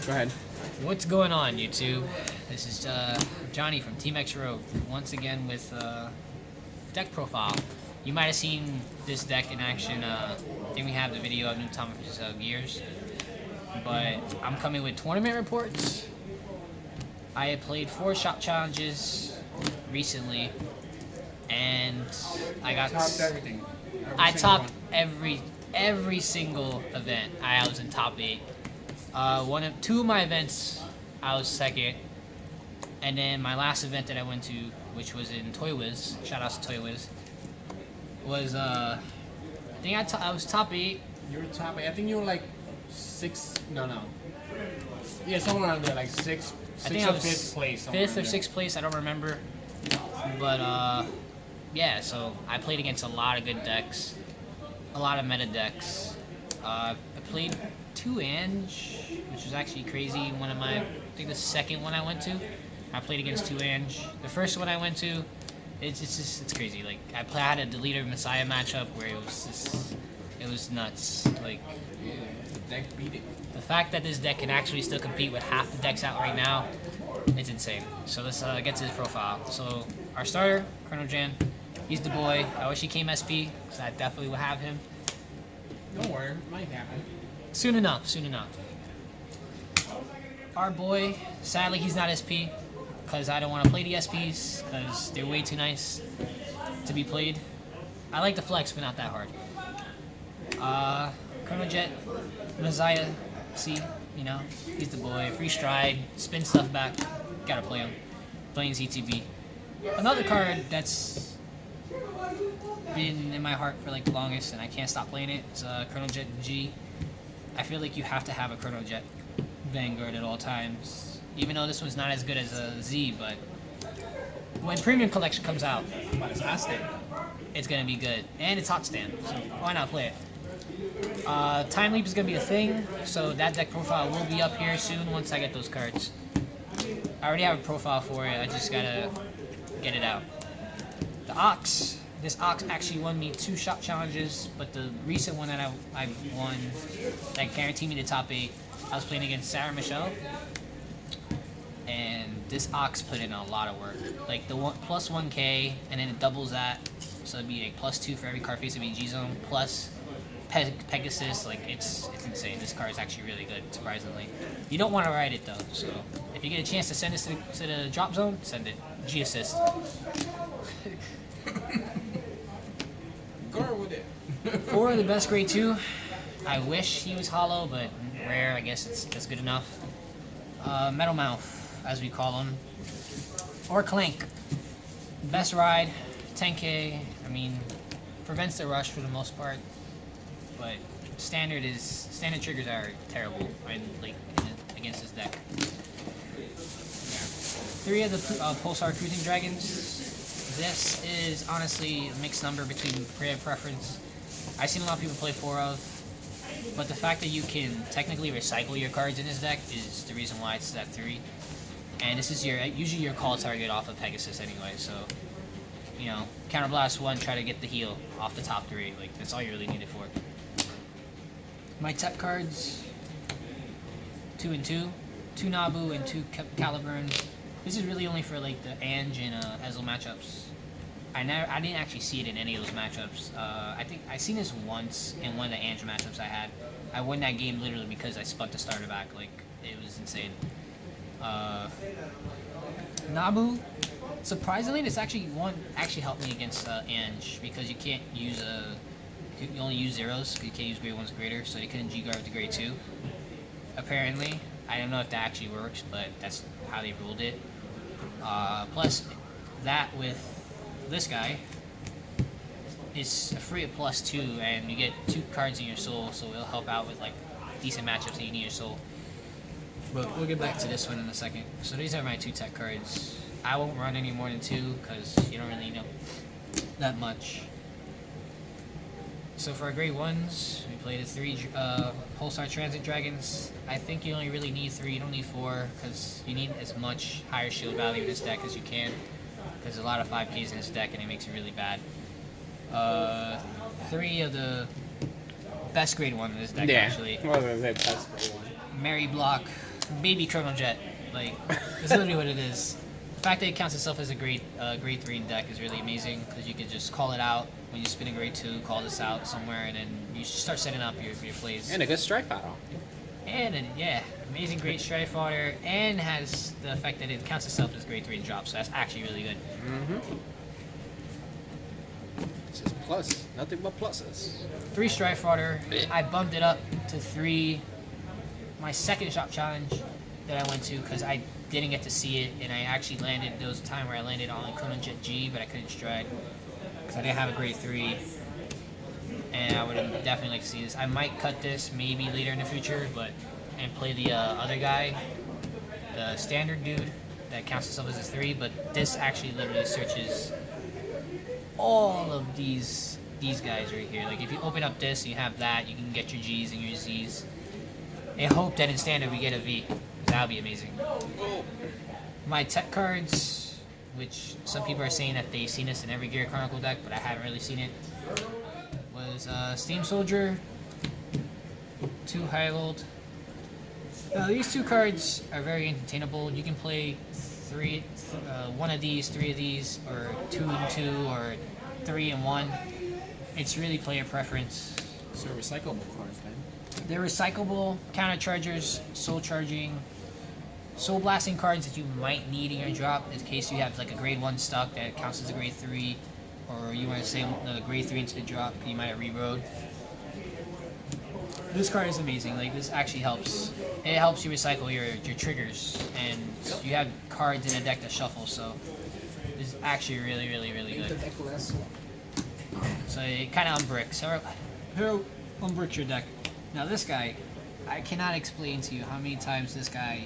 Go ahead. What's going on, YouTube? This is Johnny from Team X Rogue, once again with deck profile. You might have seen this deck in action. I think we have the video of New Time of Gears. But I'm coming with tournament reports. I had played 4 shop challenges recently, and I got Topped everything. I topped every single event. I was in top 8. Two of my events, I was second, and then my last event that I went to, which was in Toy Wiz, shout out to Toy Wiz, was I think I was top 8. You were top 8. I think you were like 6. No. Yeah, somewhere around there, like 6. I think I was 5th place. 5th or 6th place. I don't remember, but yeah. So I played against a lot of good decks, a lot of meta decks. I played 2 Ange, which was actually crazy. I think the second one I went to, I played against 2 Ange. The first one I went to, it's crazy. Like I had a Deleter Messiah matchup where it was nuts. Like Yeah, the deck beat it. the fact that this deck can actually still compete with half the decks out right now, it's insane. So let's get to his profile. So our starter, Colonel Jan, he's the boy. I wish he came SP, because I definitely would have him. Don't worry, might happen. Soon enough. Our boy, sadly he's not SP, because I don't want to play the SPs, because they're way too nice to be played. I like the flex, but not that hard. Colonel Jet, Messiah, see, you know, he's the boy. Free stride, spin stuff back, gotta play him. Playing ZTB. Another card that's been in my heart for like the longest, and I can't stop playing it, is Colonel Jet G. I feel like you have to have a Colonel Jet Vanguard at all times. Even though this one's not as good as a Z, but when Premium Collection comes out, But it's hot stand. it's gonna be good. And it's hot stand, so why not play it? Time Leap is gonna be a thing, so that deck profile will be up here soon once I get those cards. I already have a profile for it, I just gotta get it out. The Ox. This Ox actually won me 2 shop challenges, but the recent one that I won, that guaranteed me the top 8, I was playing against Sarah Michelle. And this Ox put in a lot of work. Like the plus 1k, and then it doubles that, so it'd be like +2 for every card facing BG zone, plus Pegasus. Like it's insane. This card is actually really good, surprisingly. You don't want to ride it though, so if you get a chance to send this to the drop zone, send it. G assist. Go with it. 4 of the best grade 2. I wish he was hollow, but rare. I guess that's good enough. Metal Mouth, as we call him, or Clank. Best ride, 10k. I mean, prevents the rush for the most part, but standard triggers are terrible against this deck. 3 of the Pulsar Cruising Dragons. This is honestly a mixed number between player preference. I've seen a lot of people play 4 of, but the fact that you can technically recycle your cards in this deck is the reason why it's at 3. And this is usually your call target off of Pegasus anyway, so you know, Counterblast 1, try to get the heal off the top 3. Like that's all you really need it for. My tech cards: 2 and 2, 2 Nabu and 2 Caliburn. This is really only for like the Ange and Ezel matchups. I didn't actually see it in any of those matchups. I think I seen this once in one of the Ange matchups I had. I won that game literally because I spun the starter back. Like it was insane. Nabu, surprisingly, this actually helped me against Ange, because you can't use you only use zeros. You can't use grade 1s greater, so you couldn't G guard with the grade 2. Apparently, I don't know if that actually works, but that's how they ruled it. Plus, that with this guy is a free at +2, and you get 2 cards in your soul, so it'll help out with like decent matchups that you need your soul. But we'll get back to this one in a second. So these are my 2 tech cards. I won't run any more than 2 because you don't really know that much. So for our grade 1s, we played the 3 Pulsar Transit Dragons. I think you only really need 3, you don't need 4, because you need as much higher shield value in this deck as you can. There's a lot of 5Ks in this deck and it makes it really bad. 3 of the best grade 1 in this deck, actually. Well, that's grade 1. Mary Block, baby Chrono Jet. Like, it's literally what it is. The fact that it counts itself as a grade 3 in deck is really amazing because you can just call it out when you spin a grade 2, call this out somewhere, and then you start setting up your plays. And a good strike battle. And yeah, amazing great strike fodder, and has the effect that it counts itself as grade 3 in drop, so that's actually really good. This is plus. Nothing but pluses. 3 strike fodder. I bumped it up to 3. My second shop challenge that I went to because I didn't get to see it, and I actually landed. There was a time where I landed on Chrono Jet G, but I couldn't stride because I didn't have a grade 3. And I would have definitely liked to see this. I might cut this maybe later in the future, and play the other guy, the standard dude that counts himself as a 3. But this actually literally searches all of these guys right here. Like if you open up this, you have that. You can get your G's and your Z's. I hope that in standard we get a V. That would be amazing. My tech cards, which some people are saying that they've seen this in every Gear Chronicle deck, but I haven't really seen it, was Steam Soldier, 2 High Gold. These 2 cards are very entertainable. You can play 1 of these, 3 of these, or 2 and 2, or 3 and 1. It's really player preference. So recyclable cards, man. They're recyclable, counter chargers, soul charging, soul blasting cards that you might need in your drop in case you have like a grade 1 stuck that counts as a grade 3, or you want to say the grade 3 into the drop, you might have reroad. This card is amazing. Like this actually helps. It helps you recycle your triggers, and you have cards in a deck that shuffle, so it's actually really good. So it kind of unbricks. Here, unbrick your deck. Now this guy, I cannot explain to you how many times this guy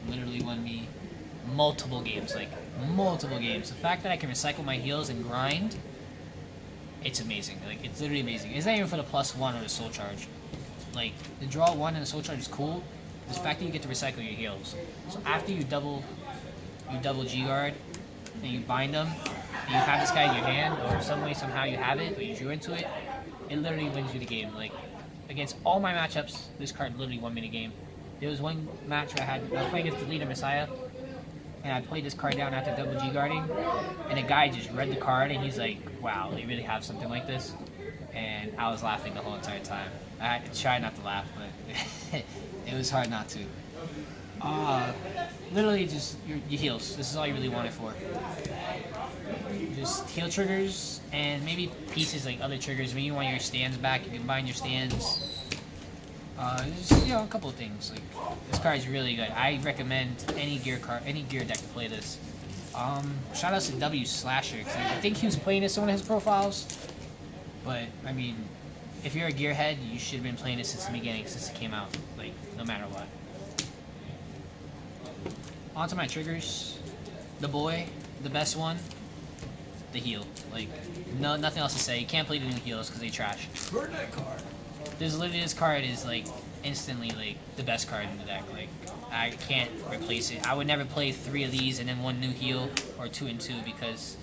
literally won me multiple games. Like multiple games. The fact that I can recycle my heals and grind, it's amazing. Like it's literally amazing. It's not even for the +1 or the soul charge. Like the draw 1 and the soul charge is cool. The fact that you get to recycle your heals. So after you double G guard and you bind them, and you have this guy in your hand, or some way somehow you have it, or you drew into it, it literally wins you the game. Like against all my matchups, this card literally won me the game. There was one match I was playing against the leader Messiah, and I played this card down after double G guarding, and the guy just read the card and he's like, "Wow, they really have something like this," and I was laughing the whole entire time. I had to try not to laugh, but it was hard not to. Literally just your heals. This is all you really want it for. Just heal triggers and maybe pieces like other triggers. When you want your stands back, you can bind your stands. Just a couple of things. Like this card is really good. I recommend any gear deck to play this. Shout out to W Slasher, because I think he was playing this on one of his profiles. But I mean, if you're a gearhead, you should have been playing this since the beginning, since it came out. Like no matter what. Onto my triggers. The boy, the best one, the heal. Like, nothing else to say. You can't play the new heals because they trash. Burn that card. This card is like instantly like the best card in the deck. Like I can't replace it. I would never play 3 of these and then 1 new heal, or 2 and 2, because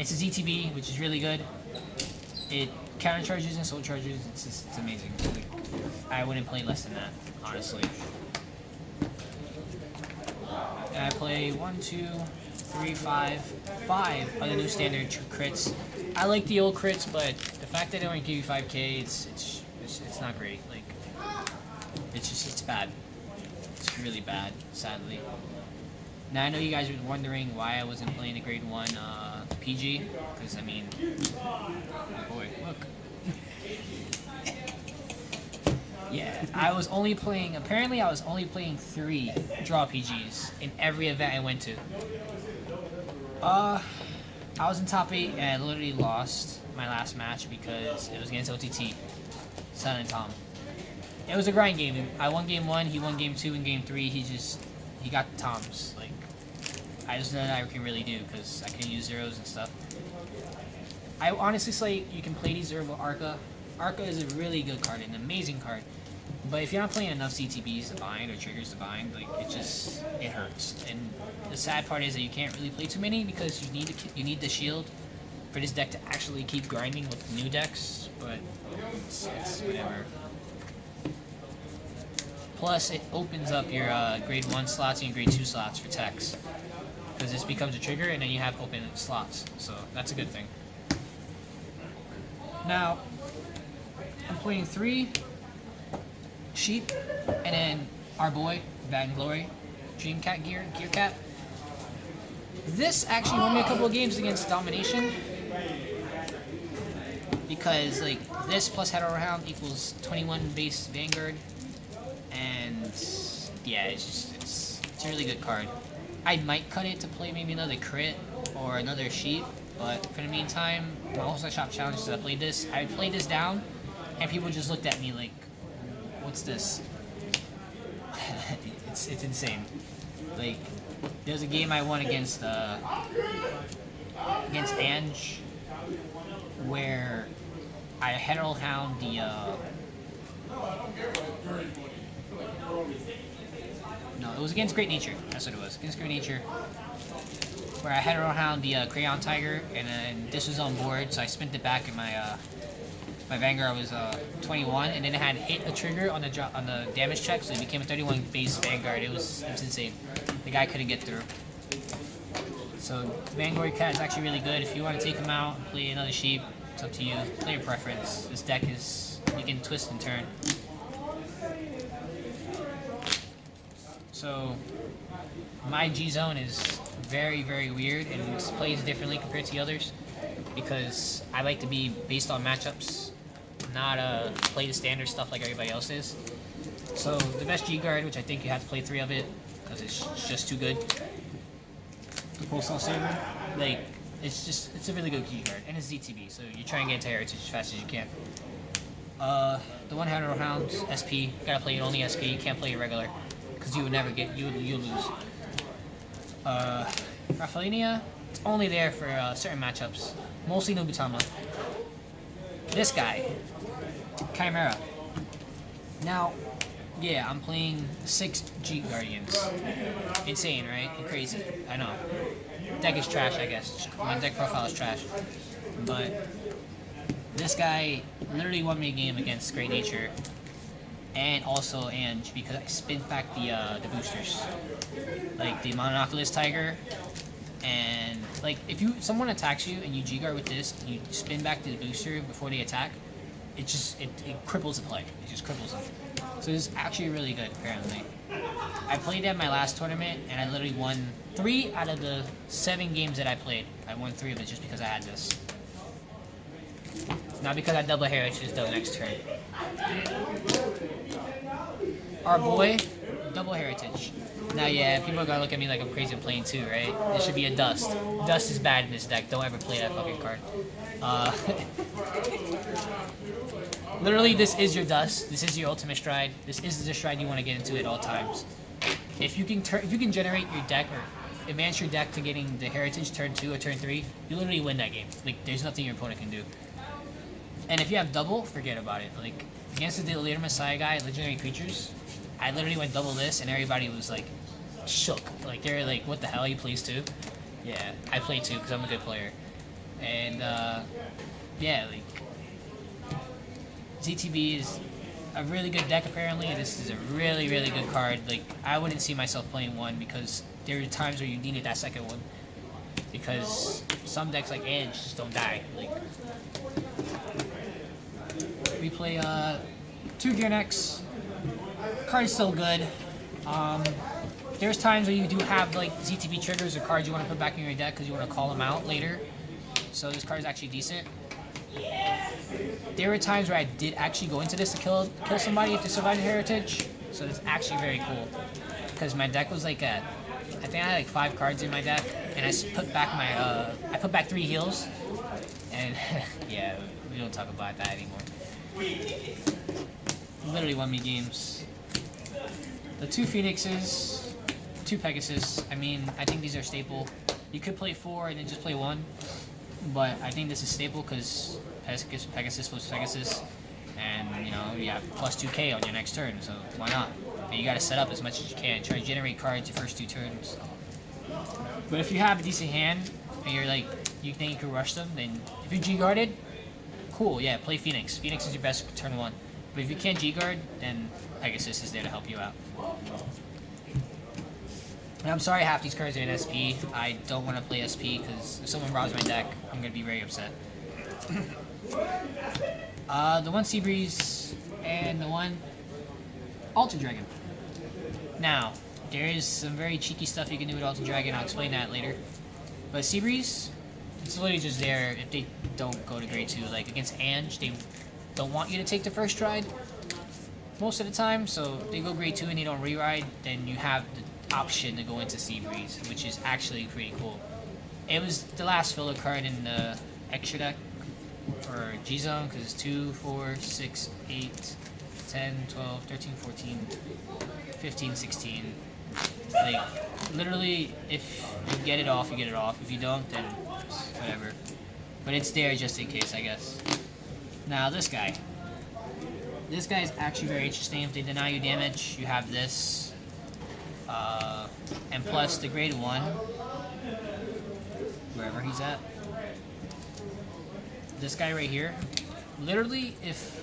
it's a ZTB, which is really good. It counter charges and soul charges. It's amazing. Like, I wouldn't play less than that, honestly. And I play 1, 2, 3, 5 are the new standard crits. I like the old crits, but the fact that they don't give you 5k, it's not great. Like it's bad. It's really bad, sadly. Now I know you guys are wondering why I wasn't playing the grade 1 PG, because I mean, oh boy, look. Yeah, I was only playing 3 draw PGs in every event I went to. I was in top 8 and I literally lost my last match because it was against OTT, Sun and Tom. It was a grind game. I won game 1, he won game 2, and game 3 he got the Toms. Like, I just know that I can really do because I can use zeros and stuff. I honestly say you can play these zero with Arca. Arca is a really good card, an amazing card. But if you're not playing enough CTBs to bind or triggers to bind, like it hurts. And the sad part is that you can't really play too many because you need the shield for this deck to actually keep grinding with new decks. But it's whatever. Plus, it opens up your grade 1 slots and your grade 2 slots for techs. Because this becomes a trigger, and then you have open slots. So that's a good thing. Now, I'm playing 3 Sheep, and then our boy, Vanguard, Dreamcat Gear Cat. This actually won me a couple of games against Domination. Because, like, this plus Hetero Hound equals 21 base Vanguard. And, yeah, it's a really good card. I might cut it to play maybe another crit or another sheep, but for the meantime, my wholesale shop challenges, I played this down, and people just looked at me like, what's this? it's insane. Like, there's a game I won against Ange, where I Hetero Hound the no, it was against Great Nature. That's what it was. Against Great Nature, where I Hetero Hound the Crayon Tiger, and then this was on board, so I spent it back, and my Vanguard was 21, and then it had hit a trigger on the damage check, so it became a 31 base Vanguard. It was insane. The guy couldn't get through. So Vanguard Cat is actually really good. If you want to take him out, play another sheep, it's up to you. Play your preference. This deck is, you can twist and turn. So my G zone is very, very weird and plays differently compared to the others, because I like to be based on matchups, not play the standard stuff like everybody else is. So the best G guard, which I think you have to play 3 of it because it's just too good. The Pulsar Saber, like, it's a really good G guard, and it's ZTB, so you try and get into Heritage as fast as you can. The one Hetero Hound SP, gotta play it only SP. You can't play it regular, because you would never get, you lose. Raffalinia, it's only there for certain matchups, mostly Nobutama. This guy, Chimera. Now, yeah, I'm playing 6 G Guardians. Insane, right? Crazy. I know. Deck is trash, I guess. My deck profile is trash. But this guy literally won me a game against Great Nature, and also Ange, because I spin back the boosters, like the Monoculus Tiger, and like if someone attacks you and you G guard with this, and you spin back the booster before they attack, it cripples the play. It just cripples them. So this is actually really good, apparently. I played at my last tournament, and I literally won 3 out of the 7 games that I played. I won 3 of it just because I had this. Not because I double heritage the next turn. Our boy, double heritage. Now, yeah, people are gonna look at me like I'm crazy and playing 2, right? It should be a dust. Dust is bad in this deck. Don't ever play that fucking card. Literally, this is your dust. This is your ultimate stride. This is the stride you want to get into at all times. If you can generate your deck or advance your deck to getting the heritage turn 2 or turn 3, you literally win that game. Like, there's nothing your opponent can do. And if you have double, forget about it. Like, against the Later Messiah guy, Legendary Creatures, I literally went double this, and everybody was like shook. Like, they're like, what the hell, he plays 2? Yeah, I play 2 because I'm a good player. And yeah, like, ZTB is a really good deck apparently. This is a really, really good card. Like, I wouldn't see myself playing 1 because there are times where you needed that second one. Because some decks like Edge just don't die. Like, we play 2 Gear Necks. Card's still good. There's times where you do have like ZTB triggers or cards you want to put back in your deck because you want to call them out later. So this card is actually decent. There were times where I did actually go into this to kill somebody if they survived the heritage. So it's actually very cool. Because my deck was like I think I had like 5 cards in my deck, and I put back I put back 3 heals. And yeah, we don't talk about that anymore. Literally won me games. The 2 Phoenixes, 2 Pegasus. I mean, I think these are staple. You could play 4 and then just play 1. But I think this is staple because Pegasus was Pegasus, and you know you have plus 2k on your next turn, so why not? But you got to set up as much as you can. Try to generate cards your first 2 turns. But if you have a decent hand and you're like you think you can rush them, then if you're G guarded, cool, yeah, play Phoenix. Phoenix is your best turn 1. But if you can't G-Guard, then Pegasus is there to help you out. And I'm sorry half these cards are in SP. I don't want to play SP because if someone robs my deck, I'm going to be very upset. The one Seabreeze and the one Alter Dragon. Now, there is some very cheeky stuff you can do with Alter Dragon. I'll explain that later. But Seabreeze, it's literally just there if they don't go to grade 2. Like against Ange, they don't want you to take the first ride most of the time. So if they go grade 2 and they don't re-ride, then you have the option to go into Seabreeze, which is actually pretty cool. It was the last filler card in the extra deck for G-Zone because it's 2, 4, 6, 8, 10, 12, 13, 14, 15, 16. Like, literally, if you get it off, you get it off. If you don't, then whatever. But it's there just in case, I guess. Now, this guy. This guy is actually very interesting. If they deny you damage, you have this. And plus the grade 1, wherever he's at. This guy right here. Literally, if,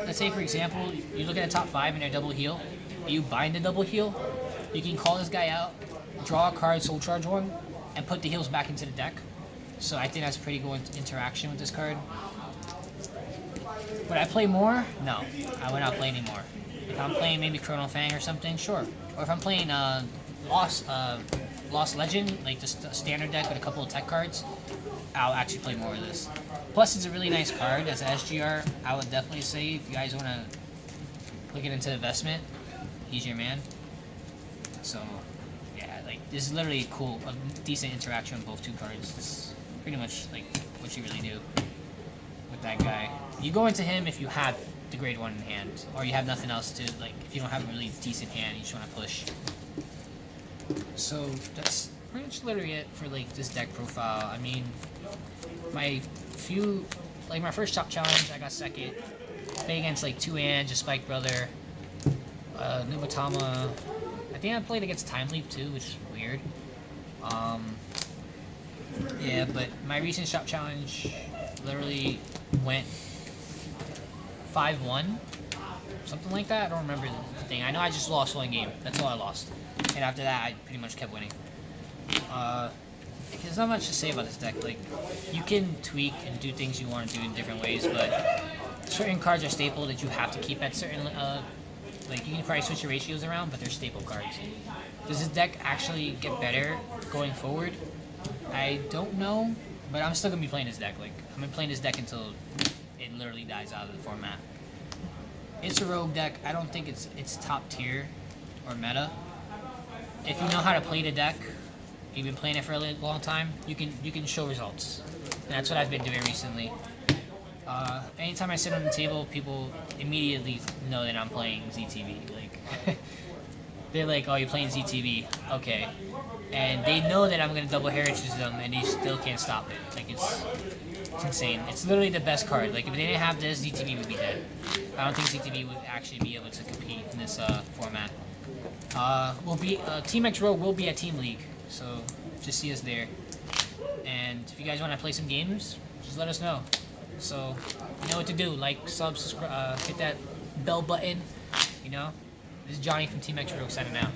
let's say for example, you look at a top 5 and they're double heal, you bind the double heal, you can call this guy out, draw a card, soul charge one, and put the heals back into the deck. So I think that's pretty good interaction with this card. Would I play more? No, I would not play anymore. If I'm playing maybe Chrono Fang or something, sure. Or if I'm playing Lost Legend, like the standard deck with a couple of tech cards, I'll actually play more of this. Plus, it's a really nice card as an SGR. I would definitely say if you guys want to look it into investment, he's your man. So, yeah, like this is literally cool, a decent interaction with both two cards. It's pretty much like what you really do with that guy. You go into him if you have the grade 1 in hand, or you have nothing else to, like, if you don't have a really decent hand, you just want to push. So that's pretty much literally it for like this deck profile. I mean, my first top challenge, I got second. Playing against like 2 Ange, a Spike Brother, Nubatama. I think I played against Time Leap too, which is weird. Yeah, but my recent shop challenge literally went 5-1, something like that. I don't remember the thing. I know I just lost one game. That's all I lost. And after that, I pretty much kept winning. There's not much to say about this deck. Like, you can tweak and do things you want to do in different ways, but certain cards are staple that you have to keep at certain, like, you can probably switch your ratios around, but they're staple cards. Does this deck actually get better going forward? I don't know, but I'm still going to be playing this deck. Like, I'm going to be playing this deck until it literally dies out of the format. It's a rogue deck. I don't think it's top tier or meta. If you know how to play the deck, you've been playing it for a long time, you can show results. And that's what I've been doing recently. Anytime I sit on the table, people immediately know that I'm playing ZTB. Like, they're like, "Oh, you're playing ZTB? Okay." And they know that I'm gonna double heritage them, and they still can't stop it. Like, it's insane. It's literally the best card. Like, if they didn't have this, ZTB would be dead. I don't think ZTB would actually be able to compete in this format. Team X Rogue will be at Team League, so just see us there. And if you guys want to play some games, just let us know. So, you know what to do. Like, sub, subscribe, hit that bell button, you know. This is Johnny from Team X Rogue signing out.